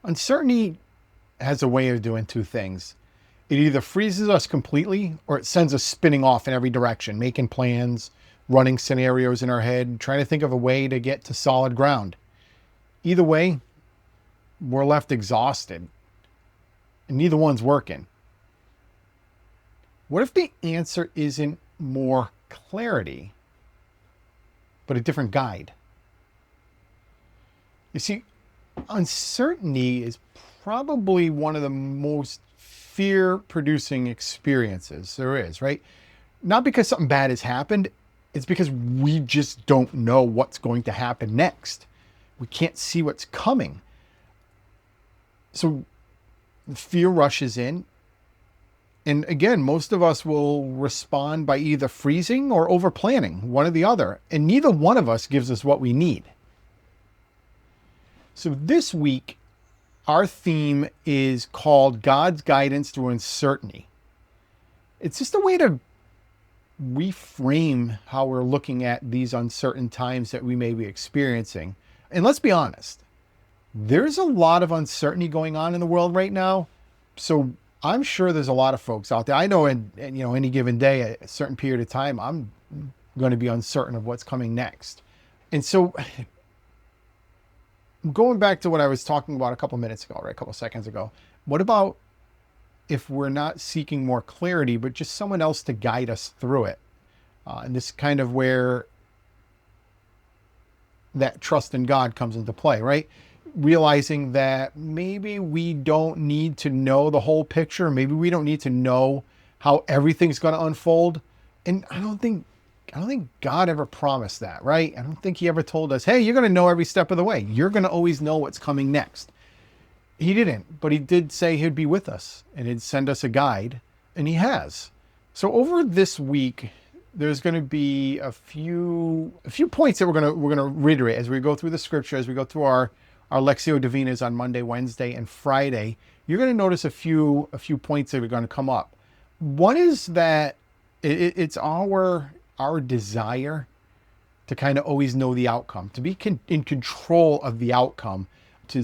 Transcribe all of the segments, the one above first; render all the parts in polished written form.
Uncertainty has a way of doing two things. It either freezes us completely or it sends us spinning off in every direction, making plans, running scenarios in our head, trying to think of a way to get to solid ground. Either way, we're left exhausted and neither one's working. What if the answer isn't more clarity, but a different guide? You see, uncertainty is probably one of the most fear-producing experiences there is, right? Not because something bad has happened, it's because we just don't know what's going to happen next. We can't see what's coming. So fear rushes in. And again, most of us will respond by either freezing or over planning, one or the other. And neither one of us gives us what we need. So this week, our theme is called God's Guidance Through Uncertainty. It's just a way to reframe how we're looking at these uncertain times that we may be experiencing. And let's be honest, there's a lot of uncertainty going on in the world right now. So I'm sure there's a lot of folks out there. I know in any given day, a certain period of time, I'm going to be uncertain of what's coming next. And so going back to what I was talking about a couple minutes ago, right? A couple seconds ago, what about if we're not seeking more clarity, but just someone else to guide us through it? And this is kind of where that trust in God comes into play, right? Realizing that maybe we don't need to know the whole picture. Maybe we don't need to know how everything's going to unfold. And I don't think God ever promised that, right? I don't think he ever told us, hey, you're going to know every step of the way. You're going to always know what's coming next. He didn't, but he did say he'd be with us and he'd send us a guide, and he has. So over this week, there's going to be a few points that we're going to reiterate as we go through the scripture, as we go through our Lectio Divinas on Monday, Wednesday, and Friday. You're going to notice a few points that are going to come up. One is that it's our desire to kind of always know the outcome, to be in control of the outcome, to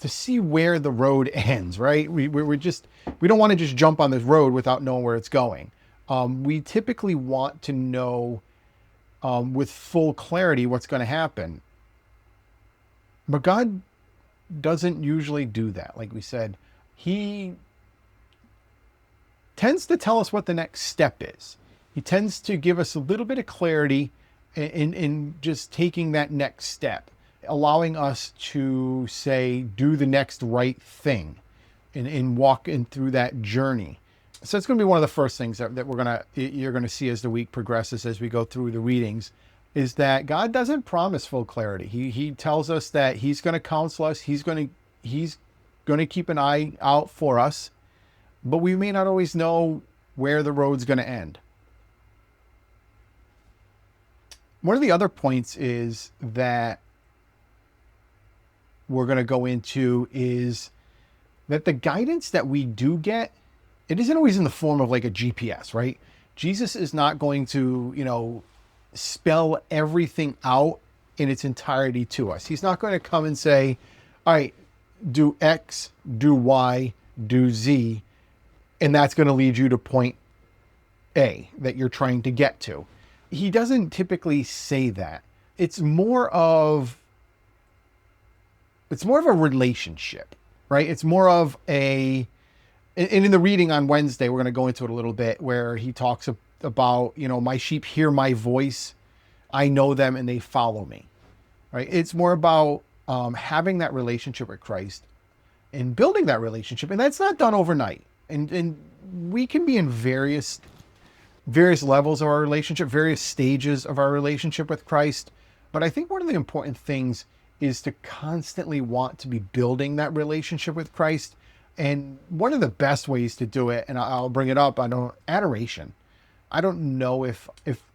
see where the road ends, right? We don't want to just jump on this road without knowing where it's going. We typically want to know with full clarity what's going to happen. But God doesn't usually do that. Like we said, he tends to tell us what the next step is. He tends to give us a little bit of clarity in just taking that next step, allowing us to say, do the next right thing and walk in through that journey. So it's going to be one of the first things that you're going to see as the week progresses, as we go through the readings, is that God doesn't promise full clarity. He tells us that he's going to counsel us. He's going to keep an eye out for us, but we may not always know where the road's going to end. One of the other points is that we're going to go into is that the guidance that we do get, it isn't always in the form of like a GPS, right? Jesus is not going to, spell everything out in its entirety to us. He's not going to come and say, all right, do X, do Y, do Z, and that's going to lead you to point A that you're trying to get to. He doesn't typically say that. It's more of a relationship, right? It's more of and in the reading on Wednesday, we're going to go into it a little bit, where he talks about, my sheep hear my voice, I know them and they follow me, right? It's more about having that relationship with Christ and building that relationship. And that's not done overnight. And we can be in various levels of our relationship, various stages of our relationship with Christ. But I think one of the important things is to constantly want to be building that relationship with Christ. And one of the best ways to do it, and I'll bring it up, adoration. I don't know if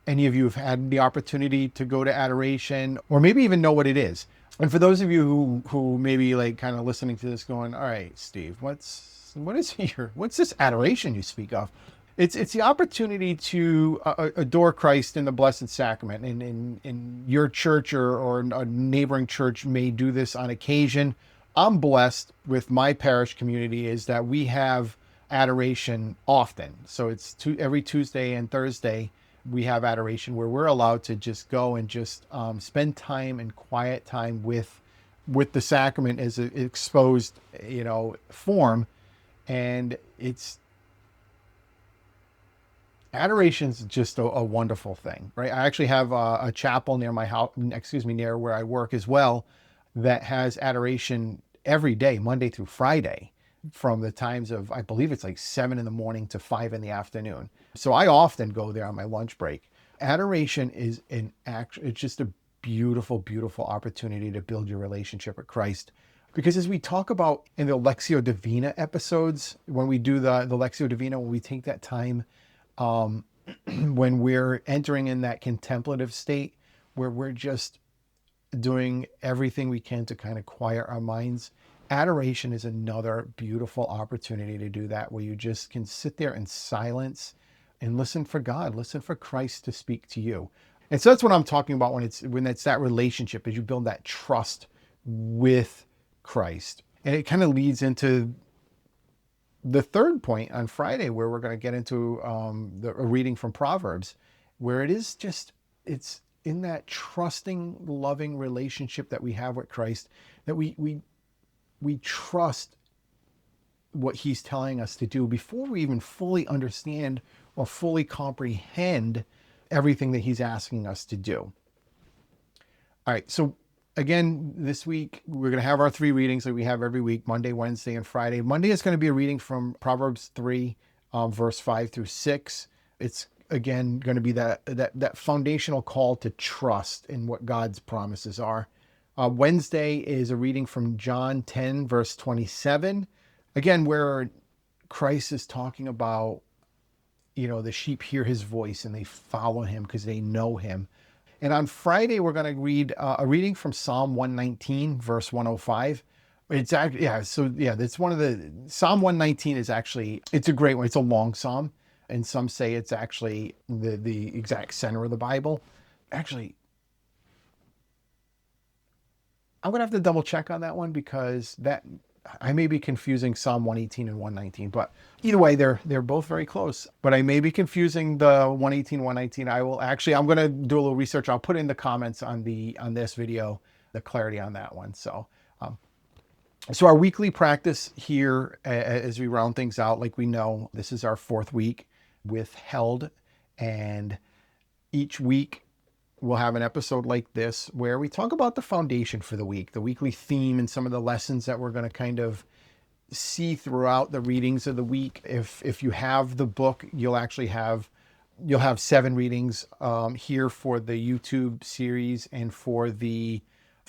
any of you have had the opportunity to go to adoration or maybe even know what it is. And for those of you who maybe like kind of listening to this going, all right, Steve, what's this adoration you speak of? It's the opportunity to adore Christ in the Blessed Sacrament. In your church or a neighboring church may do this on occasion. I'm blessed with my parish community is that we have adoration often. So it's every Tuesday and Thursday we have adoration where we're allowed to just go and just spend time and quiet time with the sacrament as an exposed, form. And it's adoration's just a wonderful thing, right? I actually have a chapel near my house, near where I work as well, that has adoration every day, Monday through Friday, from the times of, I believe it's like 7 in the morning to 5 in the afternoon. So I often go there on my lunch break. Adoration is it's just a beautiful, beautiful opportunity to build your relationship with Christ. Because as we talk about in the Lectio Divina episodes, when we do the Lectio Divina, when we take that time, when we're entering in that contemplative state where we're just doing everything we can to kind of quiet our minds, adoration is another beautiful opportunity to do that, where you just can sit there in silence and listen for God, listen for Christ to speak to you. And so that's what I'm talking about when it's that relationship, as you build that trust with Christ. And it kind of leads into the third point on Friday, where we're going to get into a reading from Proverbs, where it's in that trusting, loving relationship that we have with Christ, that we trust what he's telling us to do before we even fully understand or fully comprehend everything that he's asking us to do. All right, so again, this week, we're going to have our 3 readings that we have every week, Monday, Wednesday, and Friday. Monday is going to be a reading from Proverbs 3, verse 5 through 6. It's, again, going to be that foundational call to trust in what God's promises are. Wednesday is a reading from John 10, verse 27. Again, where Christ is talking about, the sheep hear his voice and they follow him because they know him. And on Friday, we're going to read a reading from Psalm 119, verse 105. It's actually, that's one of the, Psalm 119 is actually, it's a great one. It's a long psalm. And some say it's actually the exact center of the Bible. Actually, I'm going to have to double check on that one, because I may be confusing Psalm 118 and 119, but either way, they're both very close. But I may be confusing the 118, 119. I'm going to do a little research. I'll put in the comments on this video, the clarity on that one. So our weekly practice here, as we round things out, like we know, this is our 4th week with Held, and each week we'll have an episode like this where we talk about the foundation for the week, the weekly theme, and some of the lessons that we're going to kind of see throughout the readings of the week. If you have the book, you'll have 7 readings here for the YouTube series, and for the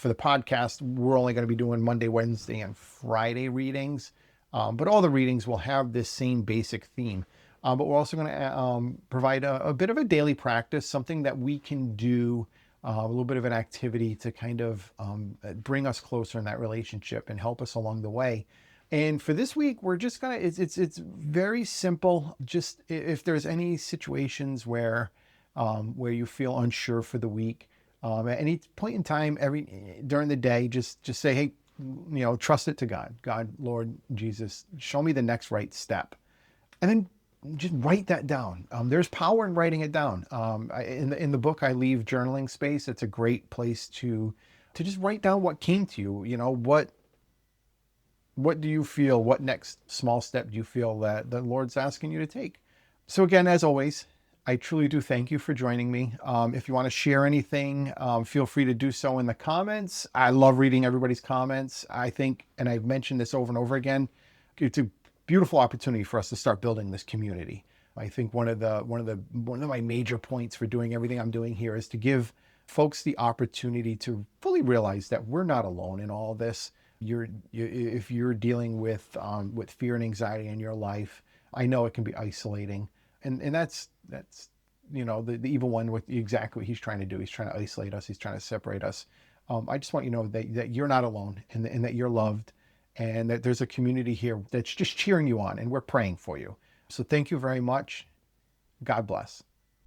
podcast, we're only going to be doing Monday, Wednesday, and Friday readings. But all the readings will have this same basic theme. But we're also going to provide a bit of a daily practice, something that we can do, a little bit of an activity to kind of bring us closer in that relationship and help us along the way. And for this week, we're just going to, it's very simple. Just if there's any situations where you feel unsure for the week, at any point in time, during the day, just say, hey, trust it to God. God, Lord Jesus, show me the next right step. And then just write that down. There's power in writing it down. In the book, I leave journaling space. It's a great place to just write down what came to you. What do you feel? What next small step do you feel that the Lord's asking you to take? So again, as always, I truly do thank you for joining me. If you want to share anything, feel free to do so in the comments. I love reading everybody's comments. I think, and I've mentioned this over and over again, it's a beautiful opportunity for us to start building this community. I think one of my major points for doing everything I'm doing here is to give folks the opportunity to fully realize that we're not alone in all of this. If you're dealing with fear and anxiety in your life, I know it can be isolating, and that's the evil one, with exactly what he's trying to do. He's trying to isolate us. He's trying to separate us. I just want you to know that you're not alone, and that you're loved, and that there's a community here that's just cheering you on, and we're praying for you. So thank you very much, God bless.